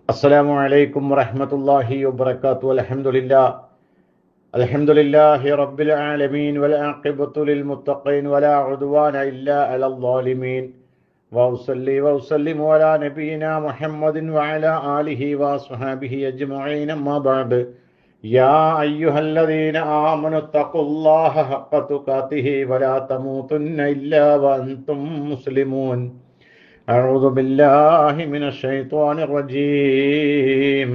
السلام عليكم ورحمة الله وبركاته. الحمد لله رب العالمين والعاقبة للمتقين ولا عدوان إلا على الظالمين وأصلي وأسلم على نبينا محمد وعلى آله وأصحابه أجمعين. أما بعد، يا أيها الذين آمنوا اتقوا الله حق تقاته ولا تموتن إلا وأنتم مسلمون. أعوذ بالله من الشيطان الرجيم.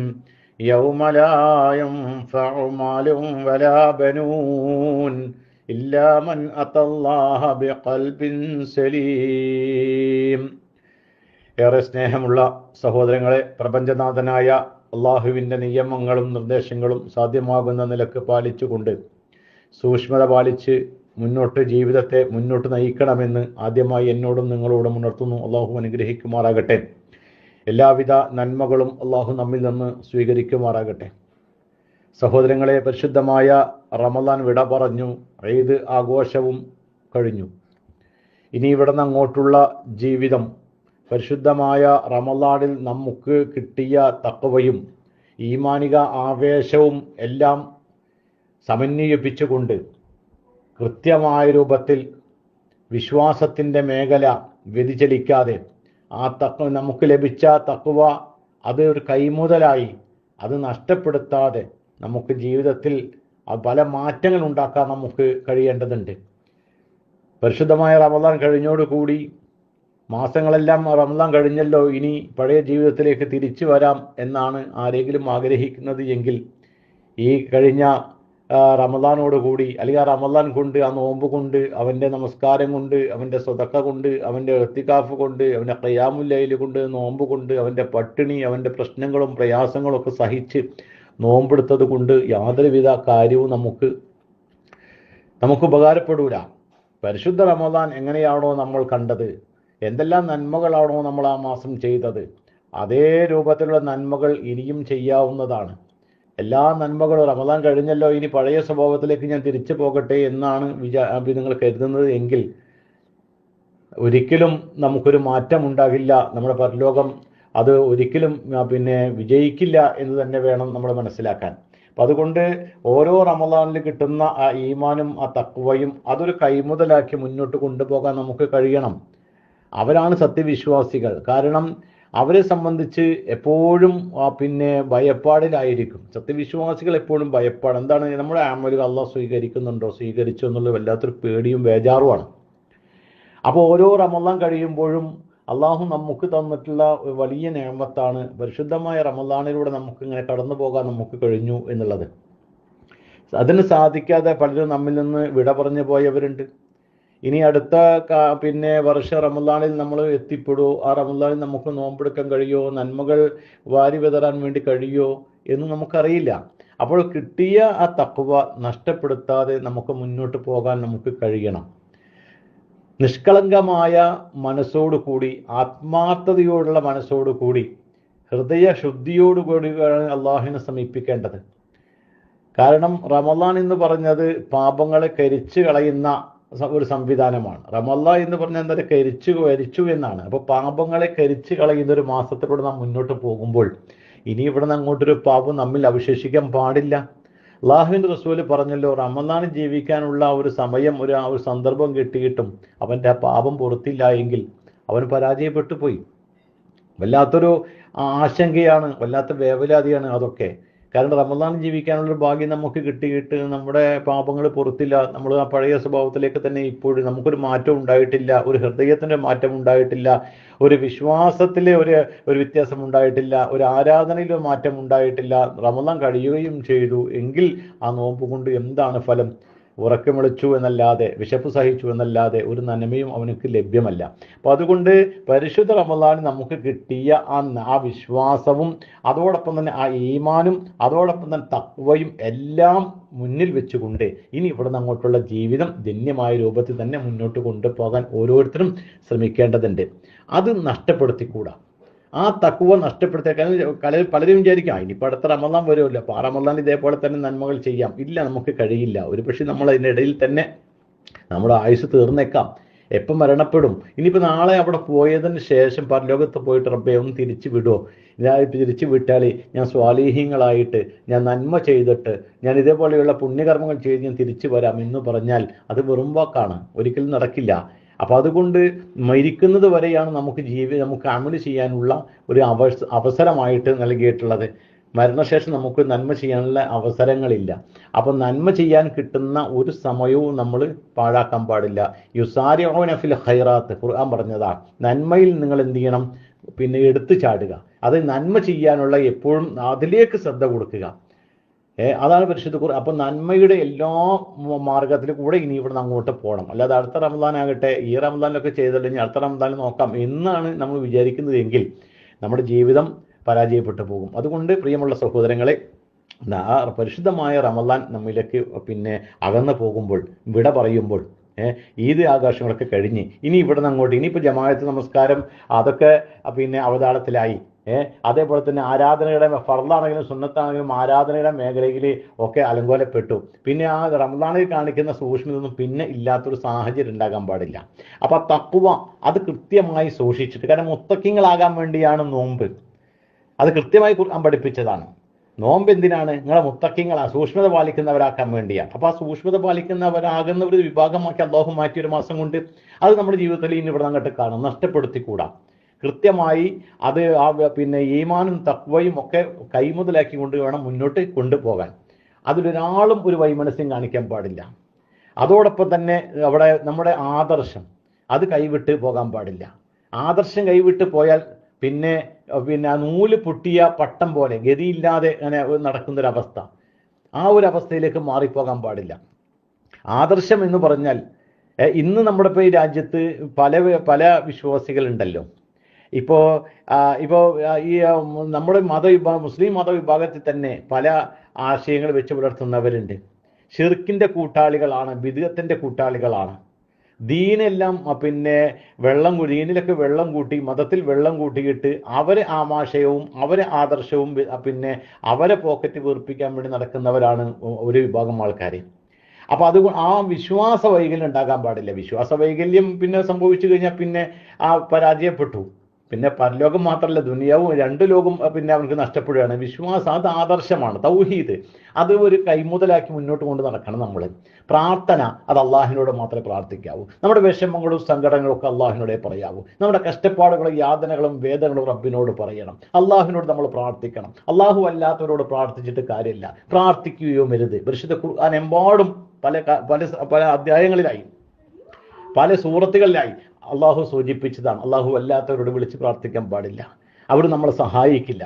يوم لا ينفع مال ولا بنون إلا من أتى الله بقلب سليم. ഏറെ സ്നേഹമുള്ള സഹോദരങ്ങളെ, പ്രപഞ്ചനാഥനായ അള്ളാഹുവിൻ്റെ നിയമങ്ങളും നിർദ്ദേശങ്ങളും സാധ്യമാകുന്ന നിലക്ക് പാലിച്ചുകൊണ്ട് സൂക്ഷ്മത പാലിച്ച് ജീവിതത്തെ മുന്നോട്ട് നയിക്കണമെന്ന് ആദ്യമായി എന്നോടും നിങ്ങളോടും ഉണർത്തുന്നു. അള്ളാഹു അനുഗ്രഹിക്കുമാറാകട്ടെ. എല്ലാവിധ നന്മകളും അള്ളാഹു നമ്മിൽ നിന്ന് സ്വീകരിക്കുമാറാകട്ടെ. സഹോദരങ്ങളെ, പരിശുദ്ധമായ റമദാൻ വിട പറഞ്ഞു. ഈദ് ആഘോഷവും കഴിഞ്ഞു. ഇനി ഇവിടെ നിന്ന് അങ്ങോട്ടുള്ള ജീവിതം പരിശുദ്ധമായ റമദാനിൽ നമുക്ക് കിട്ടിയ തഖ്വയും ഈമാനിക ആവേശവും എല്ലാം സമന്വയിപ്പിച്ചുകൊണ്ട് കൃത്യമായ രൂപത്തിൽ വിശ്വാസത്തിൻ്റെ മേഖല വ്യതിചലിക്കാതെ നമുക്ക് ലഭിച്ച തഖ്വ അത് ഒരു കൈമുതലായി അത് നഷ്ടപ്പെടുത്താതെ നമുക്ക് ജീവിതത്തിൽ പല മാറ്റങ്ങൾ ഉണ്ടാക്കാൻ നമുക്ക് കഴിയേണ്ടതുണ്ട്. പരിശുദ്ധമായ റമദാൻ കഴിഞ്ഞോടുകൂടി മാസങ്ങളെല്ലാം റമദാൻ കഴിഞ്ഞല്ലോ, ഇനി പഴയ ജീവിതത്തിലേക്ക് തിരിച്ചു വരാം എന്നാണ് ആരെങ്കിലും ആഗ്രഹിക്കുന്നത് എങ്കിൽ ഈ കഴിഞ്ഞ റമദാനോടുകൂടി അല്ലെങ്കിൽ ആ റമദാൻ കൊണ്ട്, ആ നോമ്പ് കൊണ്ട്, അവൻ്റെ നമസ്കാരം കൊണ്ട്, അവൻ്റെ സ്വതക്ക കൊണ്ട്, അവൻ്റെ ഇഅ്തികാഫ് കൊണ്ട്, അവൻ്റെ ഖിയാമുൽ ലൈൽ കൊണ്ട്, നോമ്പ് കൊണ്ട്, അവൻ്റെ പട്ടിണി, അവൻ്റെ പ്രശ്നങ്ങളും പ്രയാസങ്ങളും ഒക്കെ സഹിച്ച് നോമ്പെടുത്തത് കൊണ്ട് യാതൊരുവിധ കാര്യവും നമുക്ക് ഉപകാരപ്പെടൂല. പരിശുദ്ധ റമദാൻ എങ്ങനെയാണോ നമ്മൾ കണ്ടത്, എന്തെല്ലാം നന്മകളാണോ നമ്മൾ ആ മാസം ചെയ്തത്, അതേ രൂപത്തിലുള്ള നന്മകൾ ഇനിയും ചെയ്യാവുന്നതാണ്. എല്ലാ നന്മകളും റമദാൻ കഴിഞ്ഞല്ലോ, ഇനി പഴയ സ്വഭാവത്തിലേക്ക് ഞാൻ തിരിച്ചു പോകട്ടെ എന്നാണ് നിങ്ങൾ കരുതുന്നത് എങ്കിൽ ഒരിക്കലും നമുക്കൊരു മാറ്റം ഉണ്ടാകില്ല. നമ്മുടെ പരലോകം അത് ഒരിക്കലും വിജയിക്കില്ല എന്ന് തന്നെ വേണം നമ്മൾ മനസ്സിലാക്കാൻ. അപ്പം അതുകൊണ്ട് ഓരോ റമദാനിൽ കിട്ടുന്ന ആ ഈമാനും ആ തഖ്വയും അതൊരു കൈമുതലാക്കി മുന്നോട്ട് കൊണ്ടുപോകാൻ നമുക്ക് കഴിയണം. അവരാണ് സത്യവിശ്വാസികൾ. കാരണം അവരെ സംബന്ധിച്ച് എപ്പോഴും ഭയപ്പാടിലായിരിക്കും. സത്യവിശ്വാസികൾ എപ്പോഴും ഭയപ്പാട്. എന്താണ്? നമ്മുടെ അമലുകൾ അള്ളാഹ് സ്വീകരിക്കുന്നുണ്ടോ, സ്വീകരിച്ചോ എന്നുള്ളത് വല്ലാത്തൊരു പേടിയും ബേജാറുമാണ്. അപ്പോൾ ഓരോ റമദാൻ കഴിയുമ്പോഴും അള്ളാഹു നമുക്ക് തന്നിട്ടുള്ള വലിയ നിഅമത്താണ്. പരിശുദ്ധമായ റമദാനിലൂടെ നമുക്ക് ഇങ്ങനെ കടന്നു പോകാൻ നമുക്ക് കഴിഞ്ഞു എന്നുള്ളത്. അതിന് സാധിക്കാതെ പലരും നമ്മിൽ നിന്ന് വിട പറഞ്ഞു പോയവരുണ്ട്. ഇനി അടുത്ത വർഷ റമദാനിൽ നമ്മൾ എത്തിപ്പെടുമോ, ആ റമദാനിൽ നമുക്ക് നോമ്പെടുക്കാൻ കഴിയുമോ, നന്മകൾ വാരി വിതറാൻ വേണ്ടി കഴിയുമോ എന്ന് നമുക്കറിയില്ല. അപ്പോൾ കിട്ടിയ ആ തഖ്വ നഷ്ടപ്പെടുത്താതെ നമുക്ക് മുന്നോട്ട് പോകാൻ നമുക്ക് കഴിയണം. നിഷ്കളങ്കമായ മനസ്സോടുകൂടി, ആത്മാർത്ഥതയോടുള്ള മനസ്സോടുകൂടി, ഹൃദയശുദ്ധിയോടുകൂടിയാണ് അള്ളാഹുവിനെ സമീപിക്കേണ്ടത്. കാരണം റമദാൻ എന്ന് പറഞ്ഞത് പാപങ്ങളെ കരിച്ചു കളയുന്ന ഒരു സംവിധാനമാണ്. റമദാൻ എന്ന് പറഞ്ഞാൽ എന്താ? കരിച്ചു എന്നാണ്. അപ്പോൾ പാപങ്ങളെ കരിച്ചു കളയുന്ന ഒരു മാസത്തിലൂടെ നാം മുന്നോട്ട് പോകുമ്പോൾ ഇനി ഇവിടെ നിന്ന് അങ്ങോട്ടൊരു പാപം നമ്മിൽ അവശേഷിക്കാൻ പാടില്ല. അല്ലാഹുവിൻ്റെ റസൂല് പറഞ്ഞല്ലോ, റമദാനിൽ ജീവിക്കാനുള്ള ഒരു സമയം, ഒരു സന്ദർഭം കിട്ടിയിട്ടും അവൻ്റെ ആ പാപം പുറത്തില്ല എങ്കിൽ അവൻ പരാജയപ്പെട്ടു പോയി. വല്ലാത്തൊരു ആശങ്കയാണ്, വല്ലാത്ത വേവലാതിയാണ് അതൊക്കെ. കാരണം റമദാൻ ജീവിക്കാനുള്ളൊരു ഭാഗ്യം നമുക്ക് കിട്ടിയിട്ട് നമ്മുടെ പാപങ്ങൾ പുറത്തില്ല, നമ്മൾ ആ പഴയ സ്വഭാവത്തിലേക്ക് തന്നെ ഇപ്പോഴും നമുക്കൊരു മാറ്റം ഉണ്ടായിട്ടില്ല, ഒരു ഹൃദയത്തിൻ്റെ മാറ്റം ഉണ്ടായിട്ടില്ല, ഒരു വിശ്വാസത്തിലെ ഒരു വ്യത്യാസം ഉണ്ടായിട്ടില്ല, ഒരു ആരാധനയിലെ മാറ്റം ഉണ്ടായിട്ടില്ല. റമദാൻ കഴിയുകയും ചെയ്തു എങ്കിൽ ആ നോമ്പ് കൊണ്ട് എന്താണ് ഫലം? ഉറക്കമിളിച്ചു എന്നല്ലാതെ, വിശപ്പ് സഹിച്ചു എന്നല്ലാതെ ഒരു നന്മയും അവനക്ക് ലഭ്യമല്ല. അപ്പം അതുകൊണ്ട് പരിശുദ്ധ റമദാൻ നമുക്ക് കിട്ടിയ ആ വിശ്വാസവും അതോടൊപ്പം തന്നെ ആ ഈമാനും അതോടൊപ്പം തന്നെ തഖ്വയും എല്ലാം മുന്നിൽ വെച്ചുകൊണ്ട് ഇനി ഇവിടെ നിന്ന് അങ്ങോട്ടുള്ള ജീവിതം ധന്യമായ രൂപത്തിൽ തന്നെ മുന്നോട്ട് കൊണ്ടുപോകാൻ ഓരോരുത്തരും ശ്രമിക്കേണ്ടതുണ്ട്. അത് നഷ്ടപ്പെടുത്തിക്കൂടാ. ആ തഖ്വ നഷ്ടപ്പെടുത്തിയ പലരും വിചാരിക്കാം ഇനിയിപ്പോൾ അടുത്ത റമദാൻ വരുമല്ലോ, അപ്പോൾ ആ റമദാൻ ഇതേപോലെ തന്നെ നന്മകൾ ചെയ്യാം. ഇല്ല, നമുക്ക് കഴിയില്ല. ഒരു പക്ഷേ നമ്മൾ അതിൻ്റെ ഇടയിൽ തന്നെ നമ്മുടെ ആയുസ് തീർന്നേക്കാം. എപ്പം മരണപ്പെടും. ഇനിയിപ്പോൾ നാളെ അവിടെ പോയതിന് ശേഷം പരലോകത്ത് പോയിട്ട് റബ്ബേ ഒന്ന് തിരിച്ചു വിടുമോ, ഞാൻ തിരിച്ചു വിട്ടാൽ ഞാൻ സ്വാലീഹ്യങ്ങളായിട്ട് ഞാൻ നന്മ ചെയ്തിട്ട് ഞാൻ ഇതേപോലെയുള്ള പുണ്യകർമ്മങ്ങൾ ചെയ്ത് ഞാൻ തിരിച്ചു വരാം എന്ന് പറഞ്ഞാൽ അത് വെറും വാക്കാണ്, ഒരിക്കലും നടക്കില്ല. അപ്പോൾ അതുകൊണ്ട് മരിക്കുന്നത് വരെയാണ് നമുക്ക് അമല് ചെയ്യാനുള്ള ഒരു അവസരമായിട്ട് നൽകിയിട്ടുള്ളത്. മരണശേഷം നമുക്ക് നന്മ ചെയ്യാനുള്ള അവസരങ്ങളില്ല. അപ്പം നന്മ ചെയ്യാൻ കിട്ടുന്ന ഒരു സമയവും നമ്മൾ പാഴാക്കാൻ പാടില്ല. യുസാരിഊന ഫിൽ ഖൈറാത്ത് ഖുർആൻ പറഞ്ഞതാ, നന്മയിൽ നിങ്ങൾ എന്ത് ചെയ്യണം, പിന്നെ എടുത്തു ചാടുക. അത് നന്മ ചെയ്യാനുള്ള എപ്പോഴും അതിലേക്ക് ശ്രദ്ധ കൊടുക്കുക. അതാണ് പരിശുദ്ധ ഖുർആൻ. അപ്പം നന്മയുടെ എല്ലാ മാർഗത്തിലും കൂടെ ഇനി ഇവിടെ നിന്ന് അങ്ങോട്ട് പോകണം. അല്ലാതെ അടുത്ത റമദാനാകട്ടെ ഈ റമദാനിലൊക്കെ ചെയ്തില്ലെങ്കിൽ അടുത്ത റമദാനിൽ നോക്കാം എന്നാണ് നമ്മൾ വിചാരിക്കുന്നതെങ്കിൽ നമ്മുടെ ജീവിതം പരാജയപ്പെട്ടു പോകും. അതുകൊണ്ട് പ്രിയമുള്ള സഹോദരങ്ങളെ, പരിശുദ്ധമായ റമദാൻ നമ്മിലേക്ക് പിന്നെ അകന്നു പോകുമ്പോൾ, വിട പറയുമ്പോൾ, ഈദ് ആഘോഷങ്ങളൊക്കെ കഴിഞ്ഞ് ഇനി ഇവിടെ നിന്ന് അങ്ങോട്ട് ഇനിയിപ്പോൾ ജമാഅത്ത് നമസ്കാരം അതൊക്കെ പിന്നെ അവതാളത്തിലായി. അതേപോലെ തന്നെ ആരാധനയുടെ ഫർളാണെങ്കിലും സുന്നത്താണെങ്കിലും ആരാധനയുടെ മേഖലയിൽ ഒക്കെ അലങ്കോലപ്പെട്ടു. പിന്നെ ആ റമദാനിൽ കാണിക്കുന്ന സൂക്ഷ്മതൊന്നും പിന്നെ ഇല്ലാത്തൊരു സാഹചര്യം ഉണ്ടാകാൻ പാടില്ല. അപ്പം തഖ്വ അത് കൃത്യമായി സൂക്ഷിച്ചിട്ട്, കാരണം മുത്തക്കിങ്ങളാകാൻ വേണ്ടിയാണ് നോമ്പ്. അത് കൃത്യമായി ഖുർആൻ പഠിപ്പിച്ചതാണ്. നോമ്പ് എന്തിനാണ്? നിങ്ങളെ മുത്തക്കിങ്ങളാ സൂക്ഷ്മത പാലിക്കുന്നവരാക്കാൻ വേണ്ടിയാണ്. അപ്പോൾ ആ സൂക്ഷ്മത പാലിക്കുന്നവരാകുന്ന ഒരു വിഭാഗമാക്കി അല്ലാഹു മാറ്റി ഒരു മാസം കൊണ്ട് അത് നമ്മുടെ ജീവിതത്തിൽ ഇനി ഇവിടെ അങ്ങോട്ട് കാണും, നഷ്ടപ്പെടുത്തിക്കൂടാ. കൃത്യമായി അത് പിന്നെ ഈമാനും തഖ്വയും ഒക്കെ കൈമുതലാക്കി കൊണ്ട് വേണം മുന്നോട്ട് കൊണ്ടുപോകാൻ. അതിലൊരാളും ഒരു വൈമനസ്യം കാണിക്കാൻ പാടില്ല. അതോടൊപ്പം തന്നെ അവിടെ നമ്മുടെ ആദർശം അത് കൈവിട്ട് പോകാൻ പാടില്ല. ആദർശം കൈവിട്ട് പോയാൽ പിന്നെ നൂല് പൊട്ടിയ പട്ടം പോലെ ഗതിയില്ലാതെ അങ്ങനെ നടക്കുന്നൊരവസ്ഥ, ആ ഒരു അവസ്ഥയിലേക്ക് മാറിപ്പോകാൻ പാടില്ല. ആദർശം എന്ന് പറഞ്ഞാൽ ഇന്ന് നമ്മുടെ ഇപ്പോൾ ഈ രാജ്യത്ത് പല വിശ്വാസികളുണ്ടല്ലോ. ഇപ്പോൾ ഈ നമ്മുടെ മുസ്ലിം മതവിഭാഗത്തിൽ തന്നെ പല ആശയങ്ങൾ വെച്ച് പുലർത്തുന്നവരുണ്ട്. ഷിർക്കിൻ്റെ കൂട്ടാളികളാണ്, ബിദ്അത്തിന്റെ കൂട്ടാളികളാണ്. ദീനെല്ലാം പിന്നെ ദീനിലൊക്കെ വെള്ളം കൂട്ടി, മതത്തിൽ വെള്ളം കൂട്ടിയിട്ട് അവരെ ആമാശയവും അവരെ ആദർശവും പിന്നെ അവരെ പോക്കറ്റ് വീർപ്പിക്കാൻ വേണ്ടി നടക്കുന്നവരാണ് ഒരു വിഭാഗം ആൾക്കാർ. അപ്പോൾ അതുകൊണ്ട് ആ വിശ്വാസ വൈകല്യം ഉണ്ടാകാൻ പാടില്ല. വിശ്വാസ വൈകല്യം പിന്നെ സംഭവിച്ചു കഴിഞ്ഞാൽ പിന്നെ പരാജയപ്പെട്ടു. പിന്നെ പരലോകം മാത്രമല്ല ദുനിയാവും രണ്ട് ലോകം പിന്നെ അവർക്ക് നഷ്ടപ്പെടുകയാണ്. വിശ്വാസം അത് ആദർശമാണ്, തൗഹീദ് അത് ഒരു കൈമുതലാക്കി മുന്നോട്ട് കൊണ്ട് നടക്കണം. നമ്മൾ പ്രാർത്ഥന അത് അള്ളാഹിനോട് മാത്രമേ പ്രാർത്ഥിക്കാവൂ. നമ്മുടെ വിഷമങ്ങളും സങ്കടങ്ങളും ഒക്കെ അള്ളാഹിനോടേ പറയാവൂ. നമ്മുടെ കഷ്ടപ്പാടുകളും യാതനകളും വേദനകളും റബ്ബിനോട് പറയണം. അള്ളാഹിനോട് നമ്മൾ പ്രാർത്ഥിക്കണം. അള്ളാഹു അല്ലാത്തവരോട് പ്രാർത്ഥിച്ചിട്ട് കാര്യമില്ല, പ്രാർത്ഥിക്കുകയോ അരുത്. പരിശുദ്ധ ഖുർആൻ എമ്പാടും പല അധ്യായങ്ങളിലായി പല സൂറത്തുകളിലായി അള്ളാഹു സൂചിപ്പിച്ചതാണ്. അള്ളാഹു അല്ലാത്തവരോട് വിളിച്ച് പ്രാർത്ഥിക്കാൻ പാടില്ല. അവർ നമ്മളെ സഹായിക്കില്ല,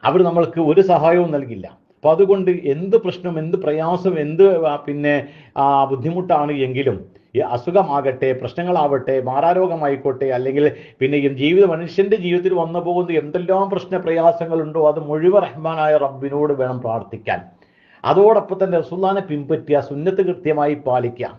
അവർ നമ്മൾക്ക് ഒരു സഹായവും നൽകില്ല. അപ്പോൾ അതുകൊണ്ട് എന്ത് പ്രശ്നം, എന്ത് പ്രയാസം, എന്ത് പിന്നെ ബുദ്ധിമുട്ടാണ് എങ്കിലും, ഈ അസുഖമാകട്ടെ, പ്രശ്നങ്ങളാവട്ടെ, മാറാരോഗമായിക്കോട്ടെ, അല്ലെങ്കിൽ പിന്നെ മനുഷ്യന്റെ ജീവിതത്തിൽ വന്നു പോകുന്ന എന്തെല്ലാം പ്രയാസങ്ങളുണ്ടോ അത് മുഴുവൻ റഹ്മാനായ റബ്ബിനോട് വേണം പ്രാർത്ഥിക്കാൻ. അതോടൊപ്പം തന്നെ റസൂലുള്ളാഹിനെ പിൻപറ്റുക, സുന്നത്ത് കൃത്യമായി പാലിക്കുക,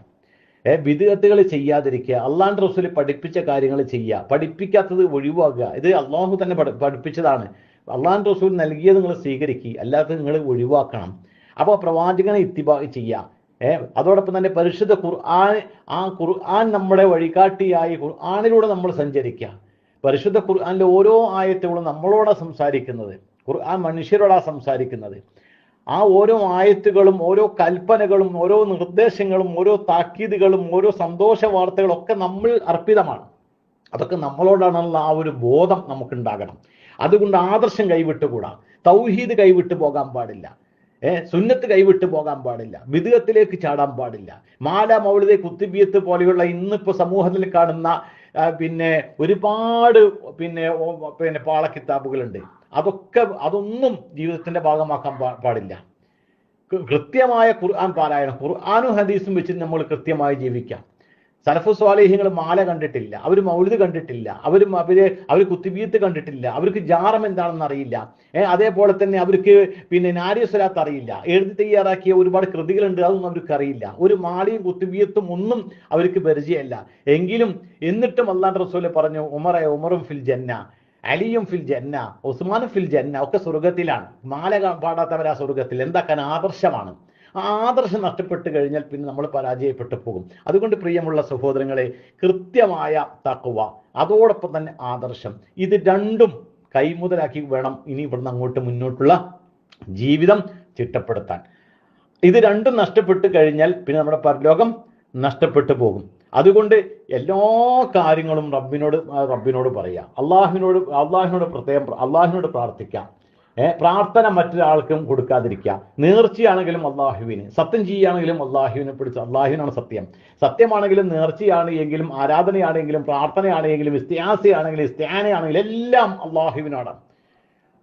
ബിദ്അത്തുകൾ ചെയ്യാതിരിക്കുക, അള്ളാഹുവിന്റെ റസൂൽ പഠിപ്പിച്ച കാര്യങ്ങൾ ചെയ്യുക, പഠിപ്പിക്കാത്തത് ഒഴിവാക്കുക. ഇത് അള്ളാഹു തന്നെ പഠിപ്പിച്ചതാണ്. അള്ളാഹുവിന്റെ റസൂൽ നൽകിയത് നിങ്ങൾ സ്വീകരിക്കുക, അല്ലാത്തത് നിങ്ങൾ ഒഴിവാക്കണം. അപ്പോൾ പ്രവാചകനെ ഇത്തിബാ ചെയ്യുക. അതോടൊപ്പം തന്നെ പരിശുദ്ധ ഖുർആൻ നമ്മുടെ വഴികാട്ടിയായി ഖുർആനിലൂടെ നമ്മൾ സഞ്ചരിക്കുക. പരിശുദ്ധ ഖുർആനിലെ ഓരോ ആയത്തുകളും നമ്മളോടാണ് സംസാരിക്കുന്നത്. ഖുർആൻ മനുഷ്യരോടാണ് സംസാരിക്കുന്നത്. ആ ഓരോ ആയത്തുകളും ഓരോ കൽപ്പനകളും ഓരോ നിർദ്ദേശങ്ങളും ഓരോ താക്കീതുകളും ഓരോ സന്തോഷ വാർത്തകളും ഒക്കെ നമ്മൾ അർപ്പിതമാണ്. അതൊക്കെ നമ്മളോടാണെന്നുള്ള ആ ഒരു ബോധം നമുക്കുണ്ടാകണം. അതുകൊണ്ട് ആദർശം കൈവിട്ടുകൂടാ, തൗഹീദ് കൈവിട്ടു പോകാൻ പാടില്ല, സുന്നത്ത് കൈവിട്ടു പോകാൻ പാടില്ല, ബിദ്അത്തിലേക്ക് ചാടാൻ പാടില്ല. മാല മൗലിദ് കുത്തുബിയത്ത് പോലെയുള്ള ഇന്നിപ്പോൾ സമൂഹത്തിൽ കാണുന്ന പിന്നെ ഒരുപാട് പിന്നെ പാളക്കിതാബുകളുണ്ട്. അതൊന്നും ജീവിതത്തിന്റെ ഭാഗമാക്കാൻ പാടില്ല. കൃത്യമായ ഖുർആൻ പാരായണം, ഖുർആനും ഹദീസും വെച്ച് നമ്മൾ കൃത്യമായി ജീവിക്കാം. സലഫു സ്വാലിഹ്യങ്ങൾ മാല കണ്ടിട്ടില്ല, അവർ മൗലിദ് കണ്ടിട്ടില്ല, അവർ കുത്തുബിയത്ത് കണ്ടിട്ടില്ല, അവർക്ക് ജാറം എന്താണെന്ന് അറിയില്ല. അതേപോലെ തന്നെ അവർക്ക് പിന്നെ നാരിയ സ്വലാത്ത് അറിയില്ല, എഴുതി തയ്യാറാക്കിയ ഒരുപാട് കൃതികളുണ്ട്, അതൊന്നും അവർക്ക് അറിയില്ല. ഒരു മാലയും കുത്തുബിയത്തും ഒന്നും അവർക്ക് പരിചയമല്ല. എന്നിട്ടും അല്ലാഹുവിന്റെ റസൂൽ പറഞ്ഞു, ഉമറും ഫിൽ ജന്ന, അലിയും ഫിൽ ജന്ന, ഉസ്മാനും ഫിൽ ജന്ന, ഒക്കെ സ്വർഗത്തിലാണ്. മാല പാടാത്തവരാ സ്വർഗത്തിൽ. എന്താക്കാൻ? ആദർശമാണ്. ആ ആദർശം നഷ്ടപ്പെട്ട് കഴിഞ്ഞാൽ പിന്നെ നമ്മൾ പരാജയപ്പെട്ടു പോകും. അതുകൊണ്ട് പ്രിയമുള്ള സഹോദരങ്ങളെ, കൃത്യമായ തഖ്വ അതോടൊപ്പം തന്നെ ആദർശം, ഇത് രണ്ടും കൈമുതലാക്കി വേണം ഇനി ഇവിടുന്ന് അങ്ങോട്ട് മുന്നോട്ടുള്ള ജീവിതം ചിട്ടപ്പെടുത്താൻ. ഇത് രണ്ടും നഷ്ടപ്പെട്ട് കഴിഞ്ഞാൽ പിന്നെ നമ്മുടെ പരലോകം നഷ്ടപ്പെട്ടു പോകും. അതുകൊണ്ട് എല്ലാ കാര്യങ്ങളും റബ്ബിനോട് പറയുക, അള്ളാഹിനോട് പ്രത്യേകം അള്ളാഹിനോട് പ്രാർത്ഥിക്കാം. പ്രാർത്ഥന മറ്റൊരാൾക്കും കൊടുക്കാതിരിക്കുക. നേർച്ചയാണെങ്കിലും അള്ളാഹുവിന്, സത്യം ചെയ്യുകയാണെങ്കിലും അള്ളാഹുവിനെ പിടിച്ച്, അള്ളാഹുവിനാണ് സത്യം. സത്യമാണെങ്കിലും നേർച്ചയാണ് എങ്കിലും ആരാധനയാണെങ്കിലും പ്രാർത്ഥനയാണെങ്കിലും ഇസ്തിആസയാണെങ്കിലും ഇസ്തിആനയാണെങ്കിലും എല്ലാം അള്ളാഹുവിനോടാണ്.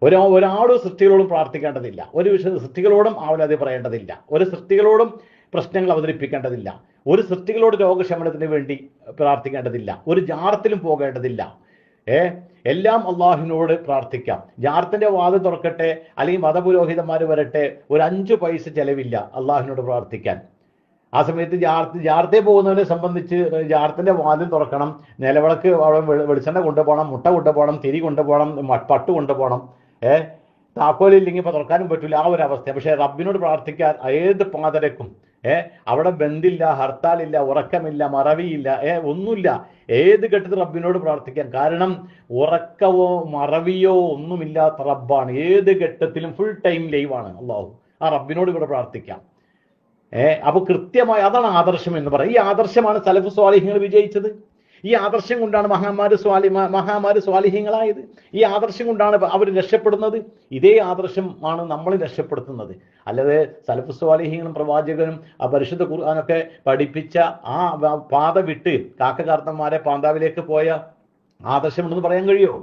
ഒരാളും സൃഷ്ടികളോടും പ്രാർത്ഥിക്കേണ്ടതില്ല, ഒരു സൃഷ്ടികളോടും ആവലാതി പറയേണ്ടതില്ല, ഒരു സൃഷ്ടികളോടും പ്രശ്നങ്ങൾ അവതരിപ്പിക്കേണ്ടതില്ല, ഒരു സൃഷ്ടികളോട് രോഗശമനത്തിന് വേണ്ടി പ്രാർത്ഥിക്കേണ്ടതില്ല, ഒരു ജാറത്തിലും പോകേണ്ടതില്ല. എല്ലാം അള്ളാഹുവിനോട് പ്രാർത്ഥിക്കാം. ജാറത്തിന്റെ വാതിൽ തുറക്കട്ടെ, അല്ലെങ്കിൽ മതപുരോഹിതന്മാർ വരട്ടെ, ഒരു 5 പൈസ ചെലവില്ല അള്ളാഹുവിനോട് പ്രാർത്ഥിക്കാൻ. ആ സമയത്ത് ജാറത്തെ പോകുന്നവരെ സംബന്ധിച്ച് ജാറത്തിന്റെ വാതിൽ തുറക്കണം, നിലവിളക്ക് വെളിച്ചെണ്ണ കൊണ്ടുപോകണം, മുട്ട കൊണ്ടുപോകണം, തിരി കൊണ്ടുപോകണം, പട്ട് കൊണ്ടുപോകണം. താക്കോലില്ലെങ്കിൽ ഇപ്പൊ തുറക്കാനും പറ്റില്ല, ആ ഒരു അവസ്ഥ. പക്ഷെ റബ്ബിനോട് പ്രാർത്ഥിക്കാൻ ഏത് പാതരക്കും അവിടെ ബന്ദില്ല, ഹർത്താലില്ല, ഉറക്കമില്ല, മറവിയില്ല, ഒന്നുമില്ല. ഏത് ഘട്ടത്തിൽ റബ്ബിനോട് പ്രാർത്ഥിക്കാൻ. കാരണം ഉറക്കവോ മറവിയോ ഒന്നുമില്ലാത്ത റബ്ബാണ്. ഏത് ഘട്ടത്തിലും ഫുൾ ടൈം ലൈവാണ് അള്ളാഹു. ആ റബ്ബിനോട് ഇവിടെ പ്രാർത്ഥിക്കാം. അപ്പൊ കൃത്യമായി അതാണ് ആദർശം എന്ന് പറയും. ഈ ആദർശമാണ് സലഫ് സ്വാലിഹ്യങ്ങൾ വിജയിച്ചത്. ഈ ആദർശം കൊണ്ടാണ് മഹാന്മാര് സ്വാലിഹ്യങ്ങളായത്. ഈ ആദർശം കൊണ്ടാണ് അവർ രക്ഷപ്പെടുന്നത്. ഇതേ ആദർശമാണ് നമ്മൾ രക്ഷപ്പെടുത്തുന്നത്. അല്ലാതെ സലഫ് സ്വാലിഹ്യങ്ങളും പ്രവാചകനും ആ പരിശുദ്ധ ഖുർആനൊക്കെ പഠിപ്പിച്ച ആ പാത വിട്ട് കാക്കകാർത്തന്മാരെ പാന്താവിലേക്ക് പോയ ആദർശമുണ്ടെന്ന് പറയാൻ കഴിയുമോ?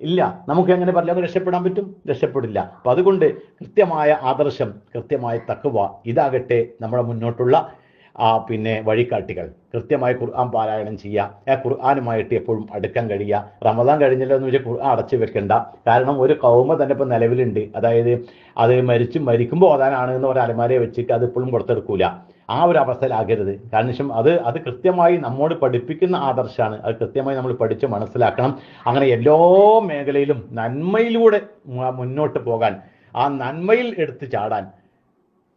ഇല്ല. നമുക്ക് എങ്ങനെ പരലോകം രക്ഷപ്പെടാൻ പറ്റും? രക്ഷപ്പെടില്ല. അപ്പൊ അതുകൊണ്ട് കൃത്യമായ ആദർശം, കൃത്യമായ തഖ്വ, ഇതാകട്ടെ നമ്മുടെ മുന്നോട്ടുള്ള പിന്നെ വഴികാട്ടികൾ. കൃത്യമായി ഖുർആൻ പാരായണം ചെയ്യുക, ഖുർആനുമായിട്ട് എപ്പോഴും അടുക്കാൻ കഴിയുക. റമദാൻ കഴിഞ്ഞല്ലോ എന്ന് വെച്ചാൽ ഖുർആൻ അടച്ചു വെക്കണ്ട. കാരണം ഒരു കൗമ തന്നെ ഇപ്പം നിലവിലുണ്ട്. അതായത് അത് മരിക്കുമ്പോൾ ഓതാനാണ് എന്ന് ഒരു അലമാരയെ വെച്ചിട്ട് അത് ഇപ്പോഴും പുറത്തെടുക്കൂല. ആ ഒരു അവസ്ഥയിലാകരുത്. കാരണം അത് കൃത്യമായി നമ്മോട് പഠിപ്പിക്കുന്ന ആദർശമാണ്. അത് കൃത്യമായി നമ്മൾ പഠിച്ച് മനസ്സിലാക്കണം. അങ്ങനെ എല്ലാ മേഖലയിലും നന്മയിലൂടെ മുന്നോട്ട് പോകാൻ, ആ നന്മയിൽ എടുത്ത് ചാടാൻ,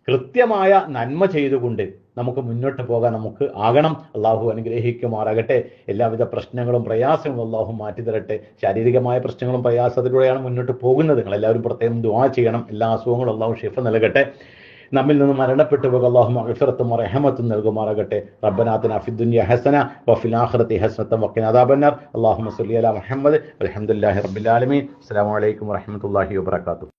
കൃത്യമായ നന്മ ചെയ്തുകൊണ്ട് നമുക്ക് മുന്നോട്ട് പോകാൻ നമുക്ക് ആകണം. അള്ളാഹു അനുഗ്രഹിക്കുമാറാകട്ടെ. എല്ലാവിധ പ്രശ്നങ്ങളും പ്രയാസങ്ങളും അള്ളാഹു മാറ്റി തരട്ടെ. ശാരീരികമായ പ്രശ്നങ്ങളും പ്രയാസത്തിലൂടെയാണ് മുന്നോട്ട് പോകുന്നത്. നിങ്ങളെല്ലാവരും പ്രത്യേകം ദുആ ചെയ്യണം. എല്ലാ അസുഖങ്ങളും അള്ളാഹു ഷിഫ നൽകട്ടെ. നമ്മിൽ നിന്ന് മരണപ്പെട്ടു പോകുക അല്ലാഹു മഗ്ഫിറത്തും റഹ്മത്തും നൽകുമാറാകട്ടെ. റബ്ബനാ ആതിനാ ഫിദ്ദുനിയ ഹസന വഫിൽ ആഖിറതി ഹസനത വഖിനാ അദാബന്നാർ. അല്ലാഹുമ്മ സ്വല്ലി അലാ മുഹമ്മദ്. അൽഹംദുലില്ലാഹി റബ്ബിൽ ആലമീൻ. അസ്സലാമു അലൈക്കും വറഹ്മത്തുള്ളാഹി വബറകാതുഹു.